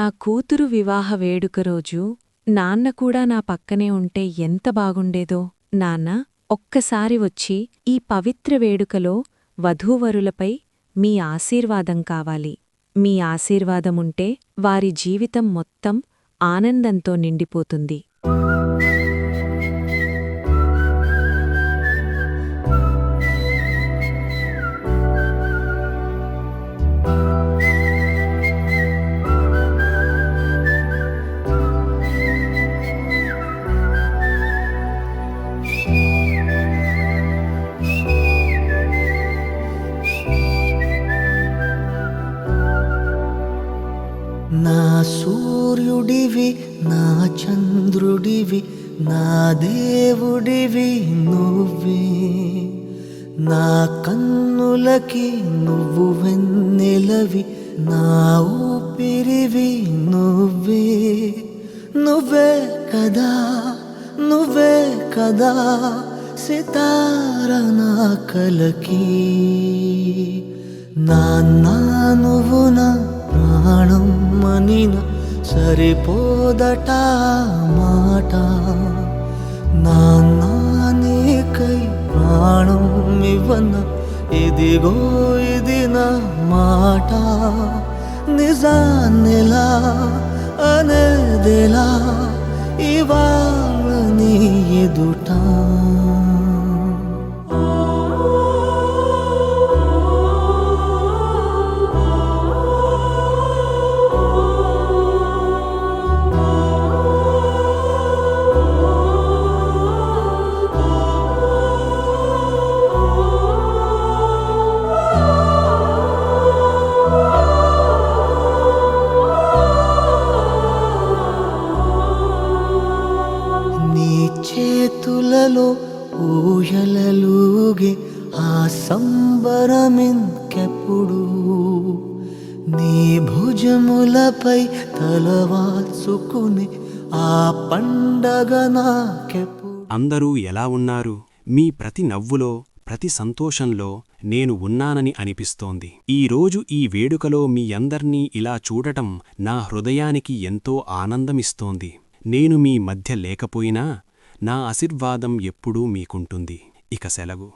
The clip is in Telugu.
నా కూతురు వివాహ వేడుక రోజు నాన్న కూడా నా పక్కనే ఉంటే ఎంత బాగుండేదో. నాన్న, ఒక్కసారి వచ్చి ఈ పవిత్ర వేడుకలో వధూవరులపై మీ ఆశీర్వాదం కావాలి. మీ ఆశీర్వాదముంటే వారి జీవితం మొత్తం ఆనందంతో నిండిపోతుంది. నా సూర్యుడివి, నా చంద్రుడివి, నా దేవుడివి నువ్వే. నా కన్నులకి నువ్వు వెన్నెలవి, నా ఊపిరివి నువ్వే. నువ్వే కదా, నువ్వే కదా సితార నా కలకి. నాన్నా నువ్వు నా ప్రాణం మనిన సరిపోదట మాట. నాన్నా నీకై ప్రాణం ఇవ్వన ఇదిగో ఇది నా మాట. నిజాన్నెలా అనేదెలా ఇవాళ నీ ఎదుట. చేతులలో ఊయలలుగే ఆ సంబరమింకెప్పుడు. నీ భుజములపై తలవాల్చుకుని ఆ పండగ నాకెప్పుడు. అందరూ ఎలా ఉన్నారు? మీ ప్రతి నవ్వులో, ప్రతి సంతోషంలో నేను ఉన్నానని అనిపిస్తోంది. ఈరోజు ఈ వేడుకలో మీ అందర్నీ ఇలా చూడటం నా హృదయానికి ఎంతో ఆనందమిస్తోంది. నేను మీ మధ్య లేకపోయినా నా ఆశీర్వాదం ఎప్పుడూ మీకుంటుంది. ఇక సెలవు.